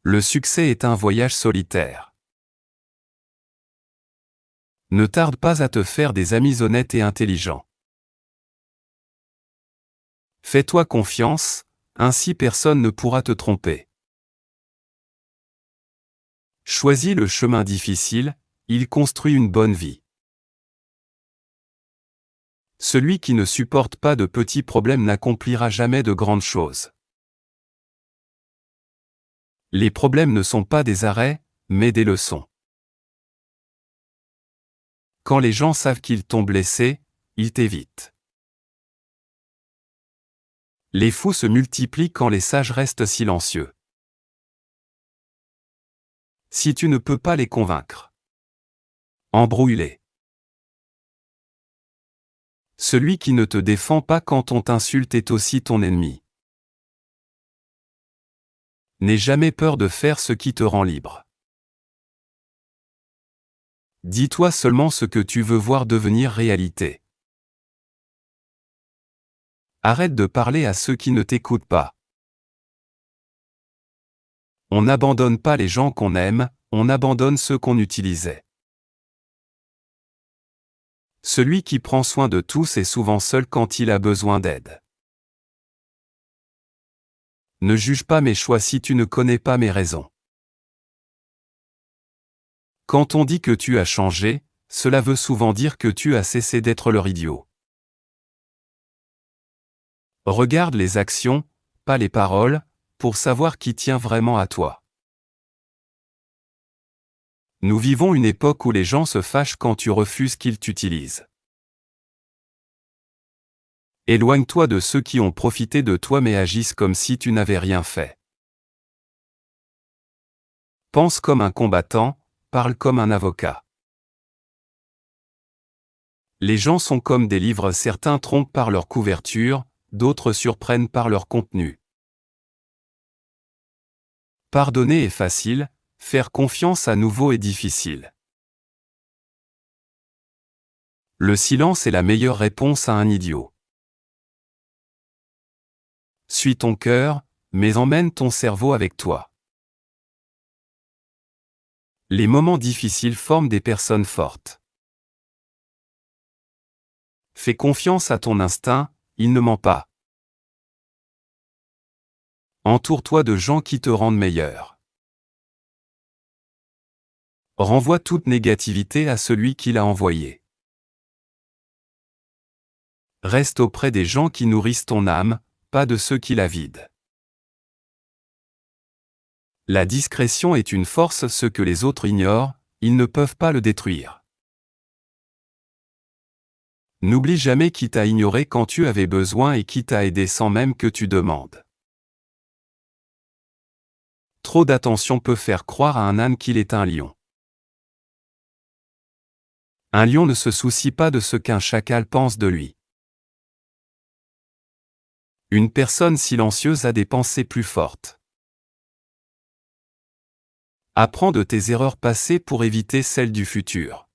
Le succès est un voyage solitaire. Ne tarde pas à te faire des amis honnêtes et intelligents. Fais-toi confiance, ainsi personne ne pourra te tromper. Choisis le chemin difficile, il construit une bonne vie. Celui qui ne supporte pas de petits problèmes n'accomplira jamais de grandes choses. Les problèmes ne sont pas des arrêts, mais des leçons. Quand les gens savent qu'ils t'ont blessé, ils t'évitent. Les fous se multiplient quand les sages restent silencieux. Si tu ne peux pas les convaincre, embrouille-les. Celui qui ne te défend pas quand on t'insulte est aussi ton ennemi. N'aie jamais peur de faire ce qui te rend libre. Dis-toi seulement ce que tu veux voir devenir réalité. Arrête de parler à ceux qui ne t'écoutent pas. On n'abandonne pas les gens qu'on aime, on abandonne ceux qu'on utilisait. Celui qui prend soin de tous est souvent seul quand il a besoin d'aide. Ne juge pas mes choix si tu ne connais pas mes raisons. Quand on dit que tu as changé, cela veut souvent dire que tu as cessé d'être leur idiot. Regarde les actions, pas les paroles, pour savoir qui tient vraiment à toi. Nous vivons une époque où les gens se fâchent quand tu refuses qu'ils t'utilisent. Éloigne-toi de ceux qui ont profité de toi mais agissent comme si tu n'avais rien fait. Pense comme un combattant, parle comme un avocat. Les gens sont comme des livres, certains trompent par leur couverture, d'autres surprennent par leur contenu. Pardonner est facile, faire confiance à nouveau est difficile. Le silence est la meilleure réponse à un idiot. Suis ton cœur, mais emmène ton cerveau avec toi. Les moments difficiles forment des personnes fortes. Fais confiance à ton instinct, il ne ment pas. Entoure-toi de gens qui te rendent meilleur. Renvoie toute négativité à celui qui l'a envoyée. Reste auprès des gens qui nourrissent ton âme, pas de ceux qui la vident. La discrétion est une force, ce que les autres ignorent, ils ne peuvent pas le détruire. N'oublie jamais qui t'a ignoré quand tu avais besoin et qui t'a aidé sans même que tu demandes. Trop d'attention peut faire croire à un âne qu'il est un lion. Un lion ne se soucie pas de ce qu'un chacal pense de lui. Une personne silencieuse a des pensées plus fortes. Apprends de tes erreurs passées pour éviter celles du futur.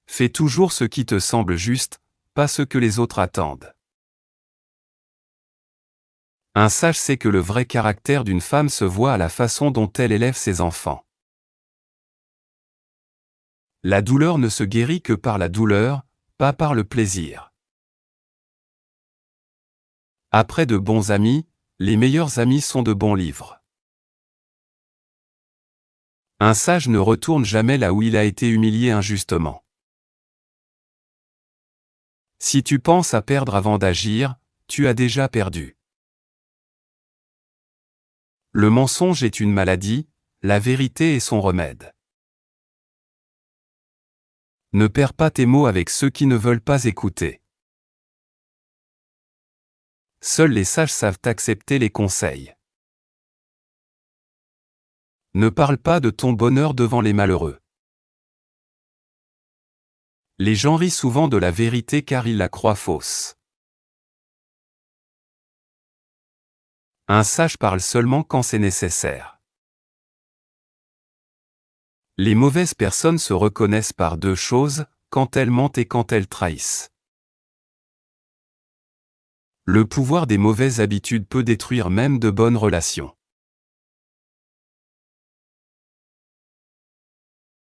Fais toujours ce qui te semble juste, pas ce que les autres attendent. Un sage sait que le vrai caractère d'une femme se voit à la façon dont elle élève ses enfants. La douleur ne se guérit que par la douleur, pas par le plaisir. Après de bons amis, les meilleurs amis sont de bons livres. Un sage ne retourne jamais là où il a été humilié injustement. Si tu penses à perdre avant d'agir, tu as déjà perdu. Le mensonge est une maladie, la vérité est son remède. Ne perds pas tes mots avec ceux qui ne veulent pas écouter. Seuls les sages savent accepter les conseils. Ne parle pas de ton bonheur devant les malheureux. Les gens rient souvent de la vérité car ils la croient fausse. Un sage parle seulement quand c'est nécessaire. Les mauvaises personnes se reconnaissent par deux choses, quand elles mentent et quand elles trahissent. Le pouvoir des mauvaises habitudes peut détruire même de bonnes relations.